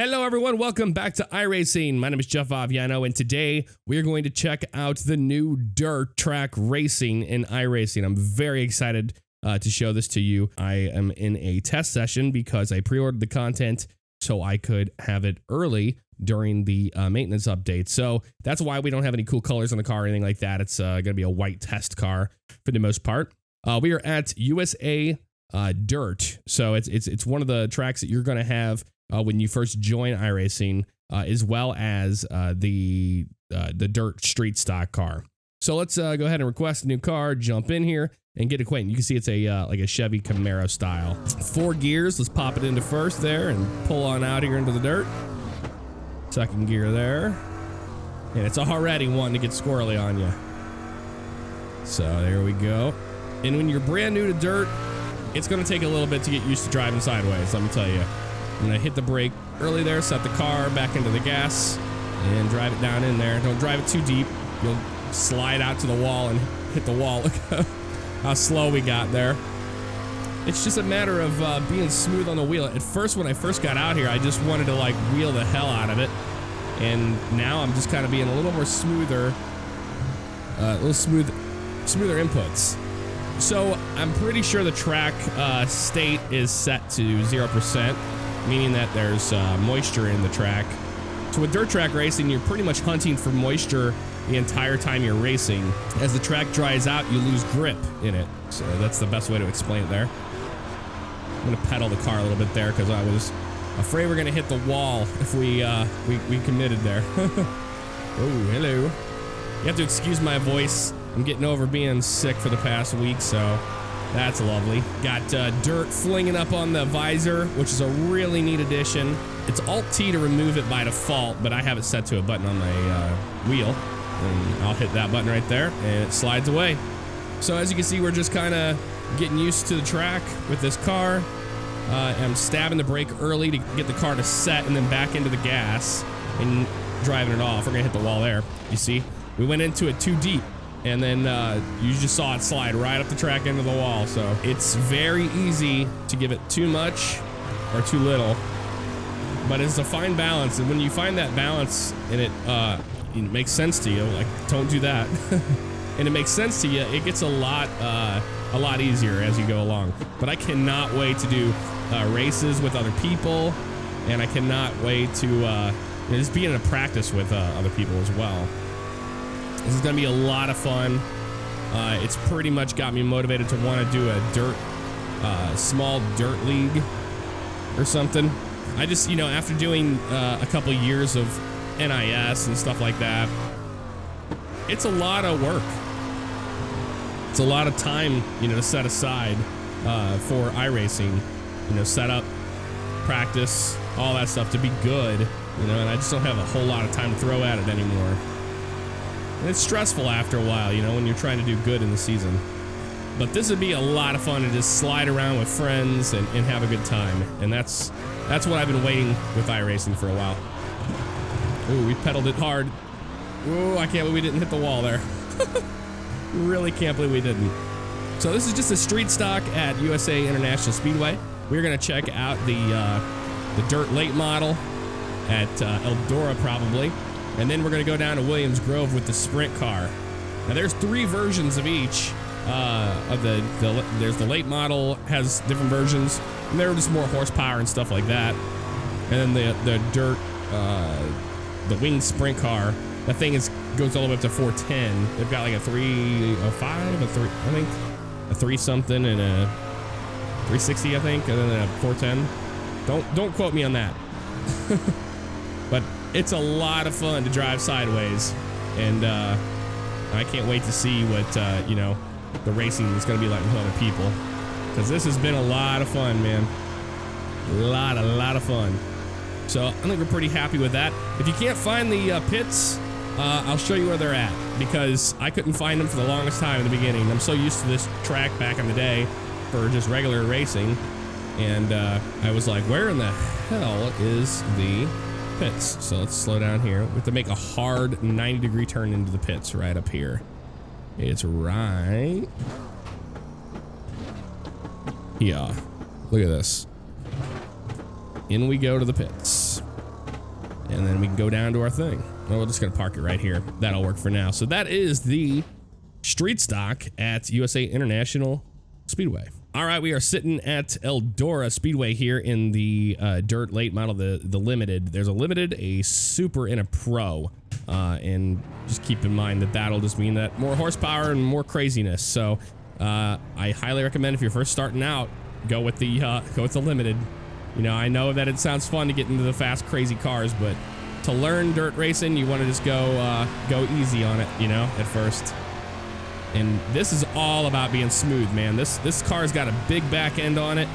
Hello everyone, welcome back to iRacing. My name is jfavignano, and today we're going to check out the new dirt track racing in iRacing. I'm very excited to show this to you. I am in a test session because I pre-ordered the content so I could have it early during the maintenance update. So that's why we don't have any cool colors on the car or anything like that. It's going to be a white test car for the most part. We are at USA Dirt. So it's one of the tracks that you're going to have when you first join iRacing, as well as the dirt street stock car. So let's go ahead and request a new car, jump in here, and get acquainted. You can see it's a like a Chevy Camaro style. 4 gears, let's pop it into first there and pull on out here into the dirt. Second gear there. And it's already wanting to get squirrely on you. So there we go. And when you're brand new to dirt, it's gonna take a little bit to get used to driving sideways, let me tell you. I'm gonna hit the brake early there, set the car back into the gas, and drive it down in there. Don't drive it too deep. You'll slide out to the wall and hit the wall. Look how slow we got there. It's just a matter of being smooth on the wheel. At first, when I first got out here, I just wanted to like wheel the hell out of it. And now I'm just kind of being a little more smoother, smoother inputs. So I'm pretty sure the track state is set to 0%. Meaning that there's moisture in the track. So with dirt track racing, you're pretty much hunting for moisture the entire time you're racing. As the track dries out, you lose grip in it. So that's the best way to explain it there. I'm gonna pedal the car a little bit there because I was afraid we're gonna hit the wall if we committed there. Oh, hello. You have to excuse my voice. I'm getting over being sick for the past week, so that's lovely. Got dirt flinging up on the visor, which is a really neat addition. It's Alt-T to remove it by default, but I have it set to a button on my wheel. And I'll hit that button right there, and it slides away. So as you can see, we're just kind of getting used to the track with this car. I'm stabbing the brake early to get the car to set and then back into the gas and driving it off. We're gonna hit the wall there. You see, we went into it too deep. And then you just saw it slide right up the track into the wall. So it's very easy to give it too much or too little, but it's a fine balance. And when you find that balance and it makes sense to you, like don't do that, and it makes sense to you, it gets a lot easier as you go along. But I cannot wait to do races with other people, and I cannot wait to just be in a practice with other people as well. This is gonna be a lot of fun. It's pretty much got me motivated to want to do a small dirt league or something. I just, after doing a couple years of NIS and stuff like that, it's a lot of work. It's a lot of time, to set aside for iRacing. Set up, practice, all that stuff to be good. And I just don't have a whole lot of time to throw at it anymore. And it's stressful after a while, when you're trying to do good in the season. But this would be a lot of fun to just slide around with friends and have a good time. And that's what I've been waiting with iRacing for a while. Ooh, we pedaled it hard. Ooh, I can't believe we didn't hit the wall there. Really can't believe we didn't. So this is just a street stock at USA International Speedway. We're gonna check out the dirt late model at Eldora probably. And then we're gonna go down to Williams Grove with the sprint car. Now there's 3 versions of each. There's the late model, has different versions, and they're just more horsepower and stuff like that. And then the dirt, the winged sprint car, that thing goes all the way up to 410. They've got like a 305, a 3 something, and a 360, I think, and then a 410. Don't quote me on that. But it's a lot of fun to drive sideways, and I can't wait to see what the racing is going to be like with other people, because this has been a lot of fun, man. A lot of fun. So I think we're pretty happy with that. If you can't find the pits, I'll show you where they're at, because I couldn't find them for the longest time in the beginning. I'm so used to this track back in the day for just regular racing, and I was like, where in the hell is the pits? So let's slow down here. We have to make a hard 90-degree turn into the pits right up here. It's right here. Look at this. In we go to the pits. and then we can go down to our thing. Well, we're just gonna park it right here. That'll work for now. So that is the street stock at USA International Speedway. All right, we are sitting at Eldora Speedway here in the dirt late model, the limited. There's a limited, a super, and a pro. And just keep in mind that that'll just mean that more horsepower and more craziness. So I highly recommend if you're first starting out, go with the limited. You know, I know that it sounds fun to get into the fast, crazy cars, but to learn dirt racing, you want to just go easy on it, you know, at first. And this is all about being smooth, man. This car's got a big back end on it.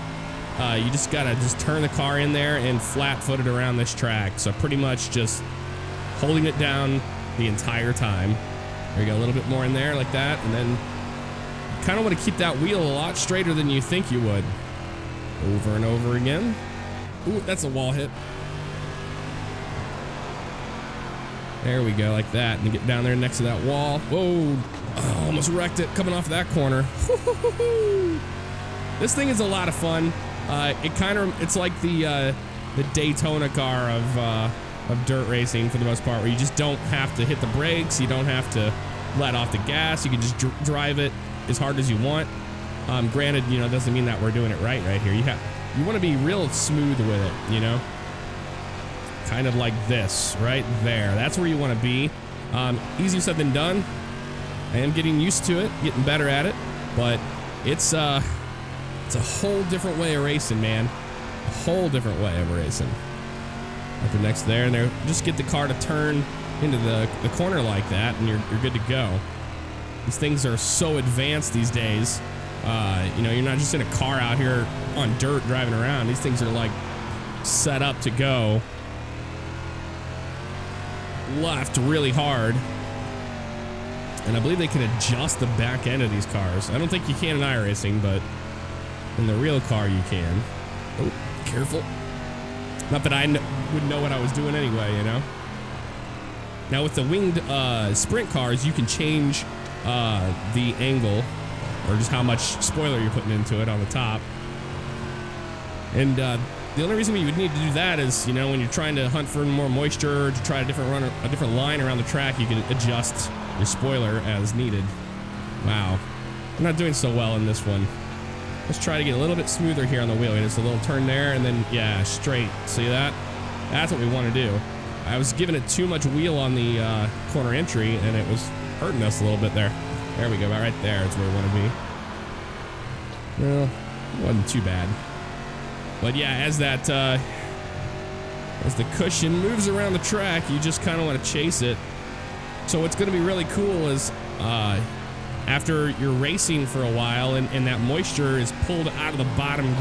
You just gotta turn the car in there and flat-footed around this track. So pretty much just holding it down the entire time. There you go, a little bit more in there like that, and then you kind of want to keep that wheel a lot straighter than you think you would. Over and over again. Ooh, that's a wall hit. There we go, like that, and get down there next to that wall. Whoa. Oh, almost wrecked it coming off that corner. This thing is a lot of fun. It's like the Daytona car of dirt racing for the most part, where you just don't have to hit the brakes, you don't have to let off the gas, you can just drive it as hard as you want. Granted, you know, it doesn't mean that we're doing it right here. You want to be real smooth with it, you know, kind of like this right there. That's where you want to be. Easier said than done. I am getting used to it, getting better at it, but it's a whole different way of racing, man. A whole different way of racing. At the next there, and there, just get the car to turn into the corner like that, and you're good to go. These things are so advanced these days. You know, you're not just in a car out here on dirt driving around. These things are like set up to go left really hard. And I believe they can adjust the back end of these cars. I don't think you can in iRacing, but in the real car you can. Oh, careful. Not that I would know what I was doing anyway, you know? Now with the winged sprint cars, you can change the angle, or just how much spoiler you're putting into it on the top. And the only reason you would need to do that is, you know, when you're trying to hunt for more moisture, to try a different line around the track, you can adjust your spoiler as needed. Wow, I'm not doing so well in this one. Let's try to get a little bit smoother here on the wheel. Just a little turn there, and then yeah, straight. See that? That's what we want to do. I was giving it too much wheel on the corner entry, and it was hurting us a little bit there. There we go, about right there is where we want to be. Well, it wasn't too bad. But yeah, as the cushion moves around the track, you just kind of want to chase it. So what's going to be really cool is after you're racing for a while and that moisture is pulled out of the bottom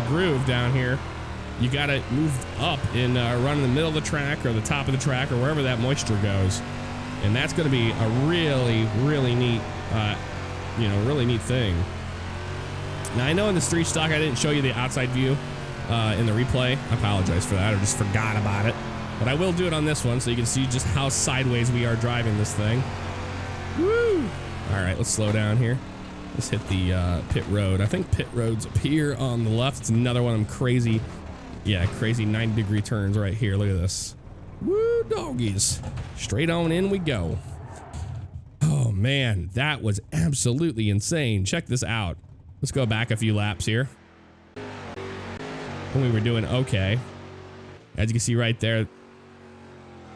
groove down here, you got to move up and run in the middle of the track or the top of the track or wherever that moisture goes. And that's going to be a really, really neat, really neat thing. Now I know in the street stock I didn't show you the outside view in the replay. I apologize for that. I just forgot about it. But I will do it on this one so you can see just how sideways we are driving this thing. Woo! All right, let's slow down here. Let's hit the pit road. I think pit road's up here on the left. It's another one of them crazy 90-degree turns right here. Look at this. Woo, doggies. Straight on in we go. Oh, man, that was absolutely insane. Check this out. Let's go back a few laps here. When we were doing okay. As you can see right there.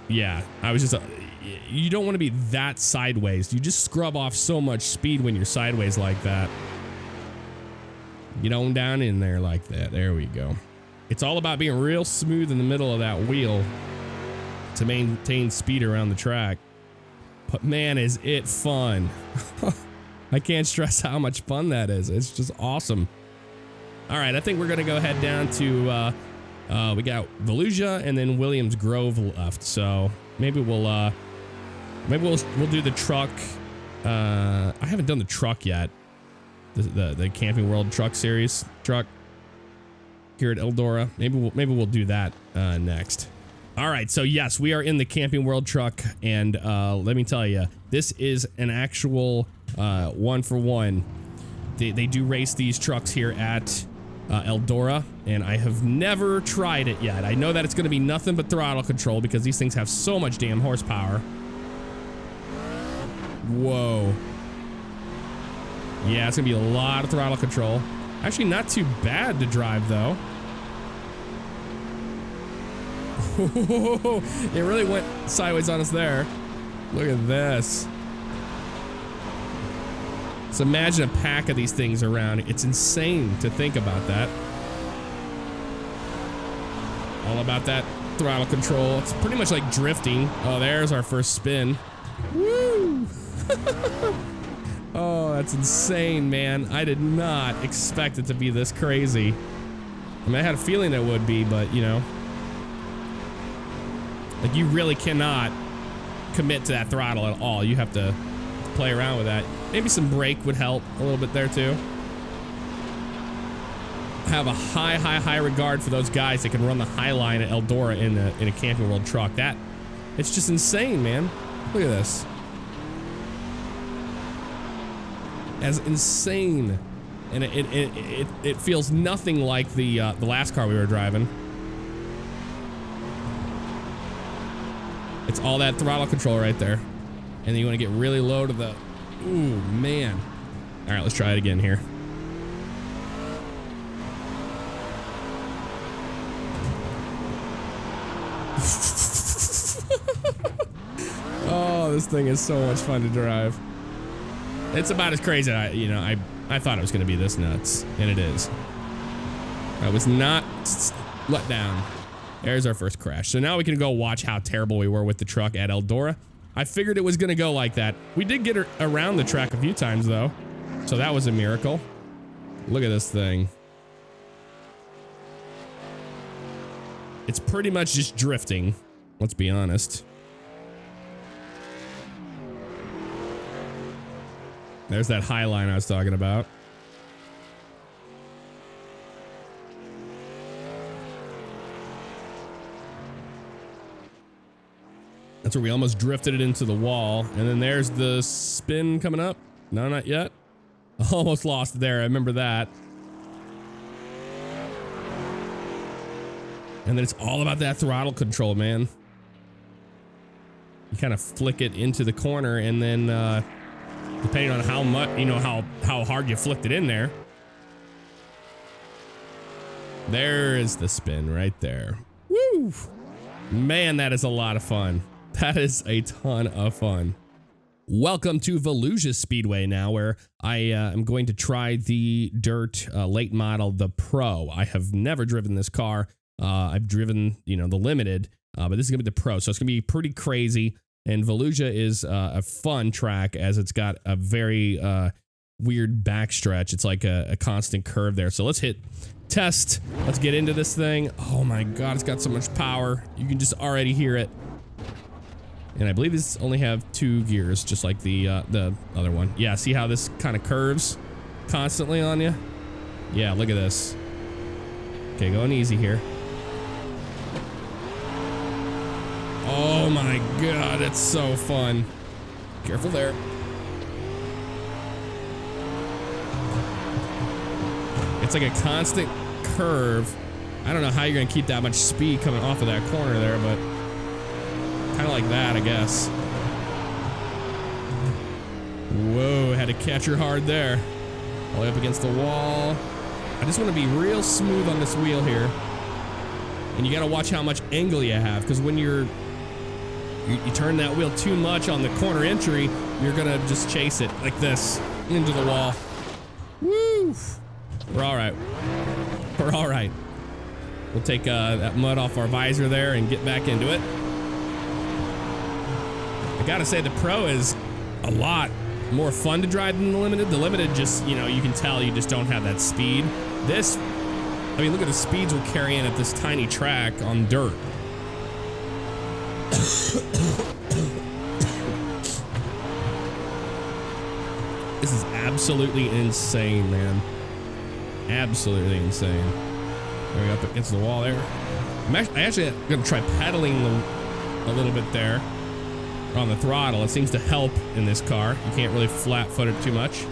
Yeah, I was just... you don't want to be that sideways. You just scrub off so much speed when you're sideways like that. Get on down in there like that. There we go. It's all about being real smooth in the middle of that wheel to maintain speed around the track. But man, is it fun. I can't stress how much fun that is. It's just awesome. All right, I think we're gonna go head down to we got Volusia and then Williams Grove left. So maybe we'll do the truck. I haven't done the truck yet. The Camping World Truck Series truck here at Eldora. Maybe we'll do that next. All right, so yes, we are in the Camping World truck, and let me tell you, this is an actual 1-for-1. They do race these trucks here at Eldora, and I have never tried it yet. I know that it's going to be nothing but throttle control because these things have so much damn horsepower. Whoa. Yeah, it's going to be a lot of throttle control. Actually, not too bad to drive, though. It really went sideways on us there. Look at this. So imagine a pack of these things around. It's insane to think about that. All about that throttle control. It's pretty much like drifting. Oh, there's our first spin. Woo! Oh, that's insane, man. I did not expect it to be this crazy. I mean, I had a feeling it would be, but you know. Like, you really cannot commit to that throttle at all. You have to play around with that. Maybe some brake would help a little bit there too. I have a high regard for those guys that can run the high line at Eldora in a Camping World truck. It's just insane, man. Look at this. As insane, and it feels nothing like the last car we were driving. It's all that throttle control right there. And then you want to get really low to the... Ooh, man. All right, let's try it again here. Oh, this thing is so much fun to drive. It's about as crazy as I thought it was going to be this nuts, and it is. I was not let down. There's our first crash. So now we can go watch how terrible we were with the truck at Eldora. I figured it was going to go like that. We did get around the track a few times, though. So that was a miracle. Look at this thing. It's pretty much just drifting. Let's be honest. There's that high line I was talking about. That's where we almost drifted it into the wall. And then there's the spin coming up. No, not yet. Almost lost it there. I remember that. And then it's all about that throttle control, man. You kind of flick it into the corner, and then depending on how much, how hard you flicked it in there. There is the spin right there. Woo! Man, that is a lot of fun. That is a ton of fun. Welcome to Volusia Speedway now, where I am going to try the dirt late model, the Pro. I have never driven this car. I've driven, the limited, but this is gonna be the Pro. So it's gonna be pretty crazy. And Volusia is a fun track as it's got a very weird backstretch. It's like a constant curve there. So let's hit test. Let's get into this thing. Oh my God, it's got so much power. You can just already hear it. And I believe these only have 2 gears, just like the other one. Yeah, see how this kind of curves constantly on you? Yeah, look at this. Okay, going easy here. Oh my God, it's so fun. Careful there. It's like a constant curve. I don't know how you're gonna keep that much speed coming off of that corner there, but kind of like that, I guess. Whoa, had to catch her hard there. All the way up against the wall. I just want to be real smooth on this wheel here. And you got to watch how much angle you have, because when you turn that wheel too much on the corner entry, you're going to just chase it like this into the wall. Woo! We're all right. We're all right. We'll take that mud off our visor there and get back into it. I gotta say, the Pro is a lot more fun to drive than the Limited. The Limited just, you can tell you just don't have that speed. This, I mean, look at the speeds we're carrying at this tiny track on dirt. This is absolutely insane, man. Absolutely insane. There we go, up against the wall there. I actually gonna try pedaling a little bit there on the throttle. It seems to help in this car. You can't really flat foot it too much.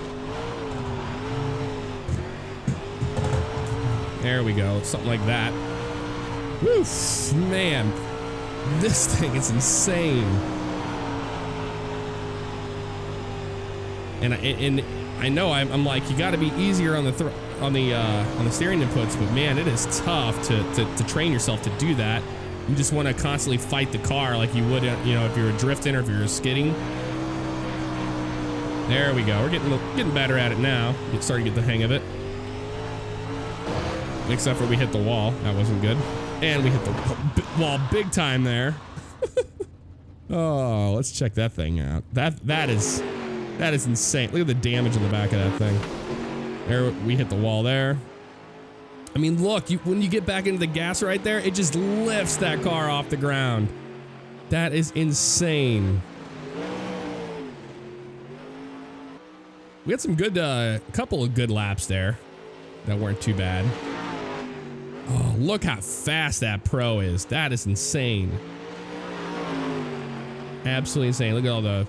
There we go. Something like that. Woof, man. This thing is insane. And I know I'm like, you got to be easier on the steering inputs, but man, it is tough to train yourself to do that. You just want to constantly fight the car like you would, you know, if you were drifting or if you were skidding. There we go. We're getting better at it now. Starting to get the hang of it. Except for we hit the wall. That wasn't good. And we hit the wall big time there. Oh, let's check that thing out. That is insane. Look at the damage in the back of that thing. There, we hit the wall there. I mean, look, when you get back into the gas right there, it just lifts that car off the ground. That is insane. We had some good, couple of good laps there that weren't too bad. Oh, look how fast that Pro is. That is insane. Absolutely insane. Look at all the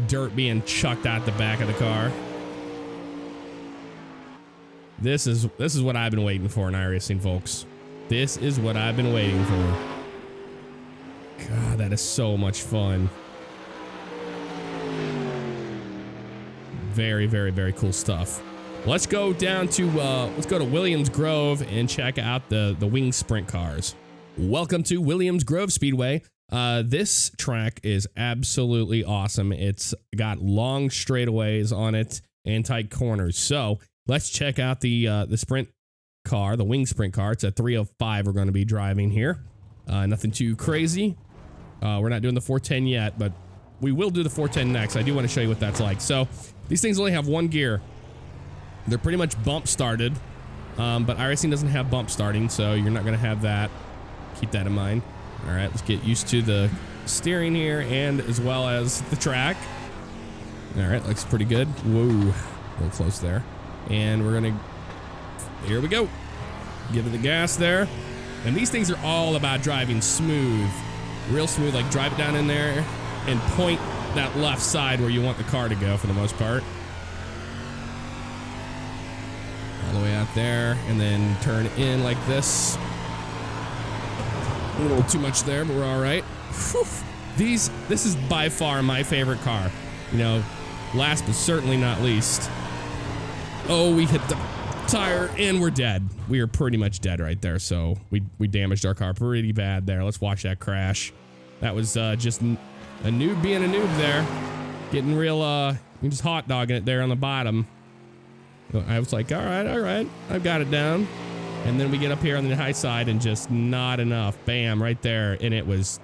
dirt being chucked out the back of the car. This is what I've been waiting for in iRacing, folks. This is what I've been waiting for. God, that is so much fun. Very, very, very cool stuff. Let's go down to Williams Grove and check out the wing sprint cars. Welcome to Williams Grove Speedway. This track is absolutely awesome. It's got long straightaways on it and tight corners. So let's check out the sprint car, the wing sprint car. It's a 305 we're going to be driving here. Nothing too crazy. We're not doing the 410 yet, but we will do the 410 next. I do want to show you what that's like. So these things only have one gear. They're pretty much bump started, but iRacing doesn't have bump starting, so you're not going to have that. Keep that in mind. All right, let's get used to the steering here and as well as the track. All right, looks pretty good. Whoa, a little close there. And we're going to, here we go. Give it the gas there. And these things are all about driving smooth, real smooth, like drive it down in there and point that left side where you want the car to go for the most part. All the way out there and then turn in like this. A little too much there, but we're all right. Whew. This is by far my favorite car. You know, last but certainly not least. Oh, we hit the tire and we're dead. We are pretty much dead right there. So we damaged our car pretty bad there. Let's watch that crash. That was just a noob being a noob there. Getting real, just hot dogging it there on the bottom. I was like, all right, I've got it down. And then we get up here on the high side and just not enough. Bam, right there. And it was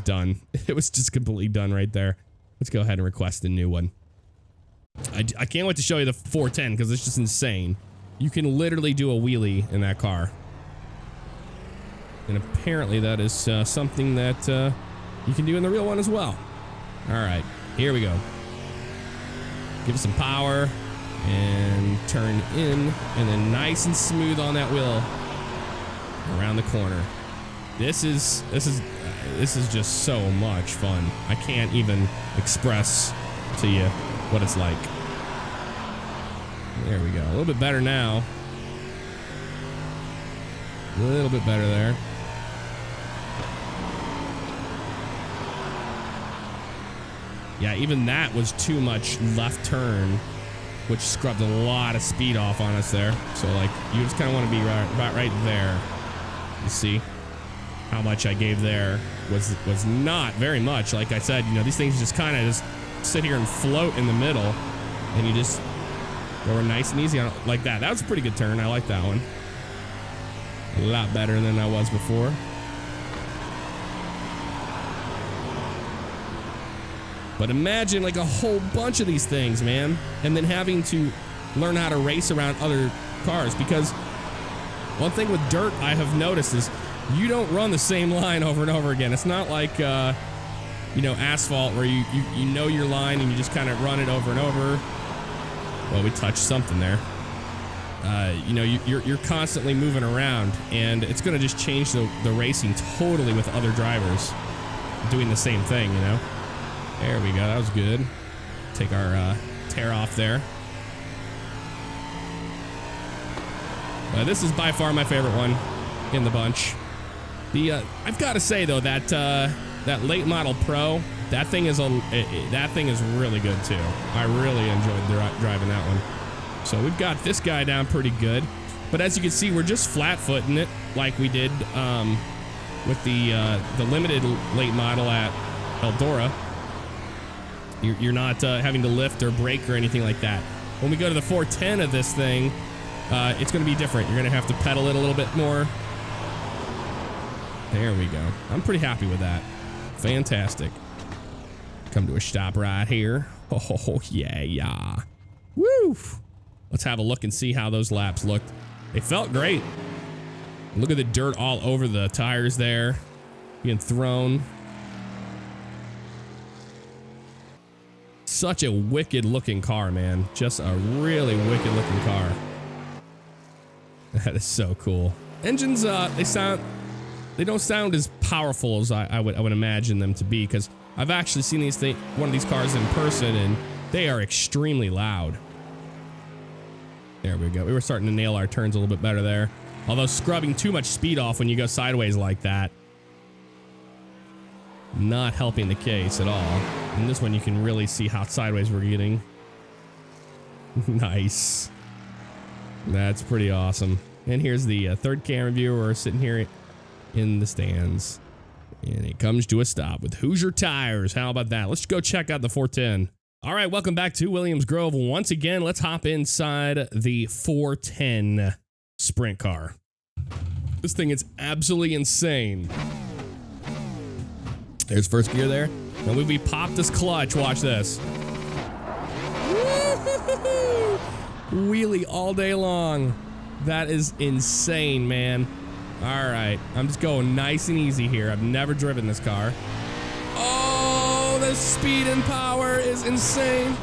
done. It was just completely done right there. Let's go ahead and request a new one. I can't wait to show you the 410 because it's just insane. You can literally do a wheelie in that car. And apparently that is something that you can do in the real one as well. All right, here we go. Give it some power. And turn in, and then nice and smooth on that wheel around the corner. This is just so much fun. I can't even express to you what it's like. There we go. A little bit better now. A little bit better there. Yeah, even that was too much left turn, which scrubbed a lot of speed off on us there. So like, you just kind of want to be about right there. You see how much I gave there was not very much. Like I said, you know, these things just kind of just sit here and float in the middle, and you just go nice and easy on it like that. That was a pretty good turn. I like that one. A lot better than I was before. But imagine like a whole bunch of these things, man, and then having to learn how to race around other cars, because one thing with dirt I have noticed is you don't run the same line over and over again. It's not like, you know, asphalt where you know your line and you just kind of run it over and over. Well, we touched something there. You know, you're constantly moving around, and it's going to just change the racing totally with other drivers doing the same thing, you know? There we go. That was good. Take our tear off there. This is by far my favorite one in the bunch. I've got to say though that that late model Pro, that thing is really good too. I really enjoyed driving that one. So we've got this guy down pretty good, but as you can see, we're just flat footing it like we did with the limited late model at Eldora. You're not having to lift or brake or anything like that. When we go to the 410 of this thing, it's going to be different. You're going to have to pedal it a little bit more. There we go. I'm pretty happy with that. Fantastic. Come to a stop right here. Oh, yeah. Woo! Let's have a look and see how those laps looked. They felt great. Look at the dirt all over the tires there, being thrown. Such a wicked looking car, man. Just a really wicked looking car. That is so cool. Engines, they don't sound as powerful as I would imagine them to be, because I've actually seen one of these cars in person, and they are extremely loud. There we go. We were starting to nail our turns a little bit better there. Although scrubbing too much speed off when you go sideways like that, not helping the case at all. And this one you can really see how sideways we're getting. Nice. That's pretty awesome. And here's the third camera view. We're sitting here in the stands, and it comes to a stop with Hoosier tires. How about that? Let's go check out the 410. All right, welcome back to Williams Grove. Once again, let's hop inside the 410 sprint car. This thing is absolutely insane. There's first gear there. And we popped this clutch. Watch this. Wheelie all day long. That is insane, man. All right, I'm just going nice and easy here. I've never driven this car. Oh, the speed and power is insane.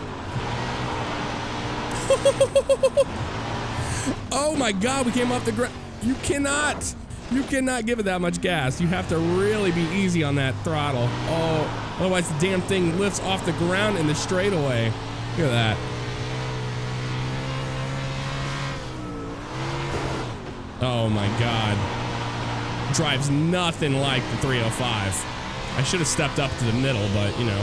Oh my God, we came off the ground. You cannot give it that much gas. You have to really be easy on that throttle. Oh, otherwise the damn thing lifts off the ground in the straightaway. Look at that. Oh my God. Drives nothing like the 305. I should have stepped up to the middle, but you know.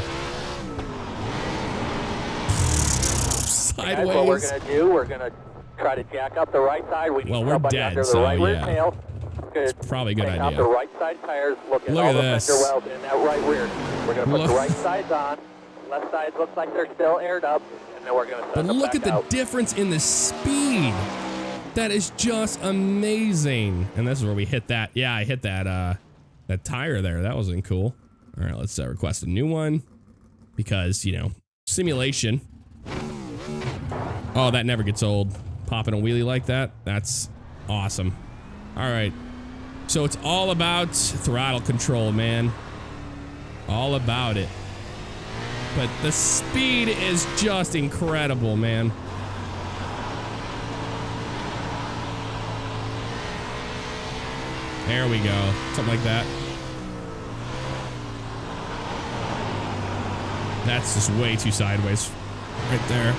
Sideways. Guys, what we're gonna do, we're gonna try to jack up the right side. We need somebody under the right rear tail. It's probably a good idea. Out the right side tires, look at all the fender welds in that right rear. We're gonna put the right sides on. Left side looks like they're still aired up, and then we're gonna send them back out. But look at the difference in the speed. That is just amazing. And this is where we hit that. Yeah, I hit that that tire there. That wasn't cool. All right, let's request a new one because, you know, simulation. Oh, that never gets old. Popping a wheelie like that. That's awesome. All right. So it's all about throttle control, man. All about it. But the speed is just incredible, man. There we go. Something like that. That's just way too sideways. Right there.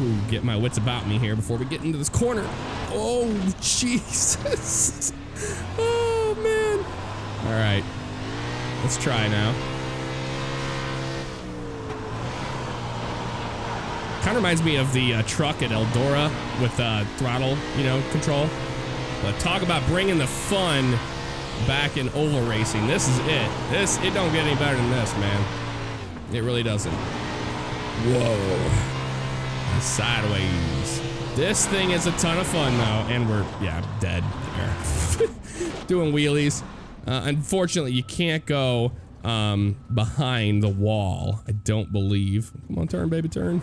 Ooh, get my wits about me here before we get into this corner. Oh, Jesus. Oh, man. All right. Let's try now. Kind of reminds me of the truck at Eldora with throttle, you know, control. But talk about bringing the fun back in oval racing. This is it. It don't get any better than this, man. It really doesn't. Whoa. Sideways. This thing is a ton of fun though, and we're dead there. Doing wheelies. Unfortunately, you can't go behind the wall. I don't believe. Come on, turn, baby, turn.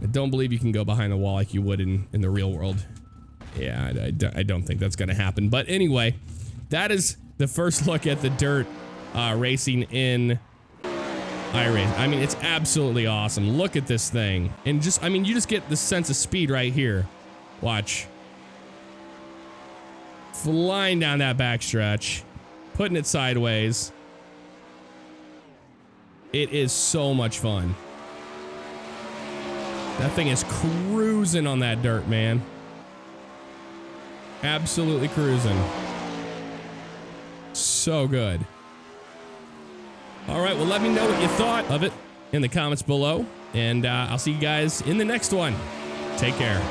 I don't believe you can go behind the wall like you would in the real world. Yeah, I don't think that's gonna happen. But anyway, that is the first look at the dirt racing in iRacing. I mean, it's absolutely awesome. Look at this thing. And just, I mean, you just get the sense of speed right here. Watch. Flying down that backstretch. Putting it sideways. It is so much fun. That thing is cruising. cruising on that dirt, man. Absolutely cruising. So good. All right, well, let me know what you thought of it in the comments below, and I'll see you guys in the next one. Take care.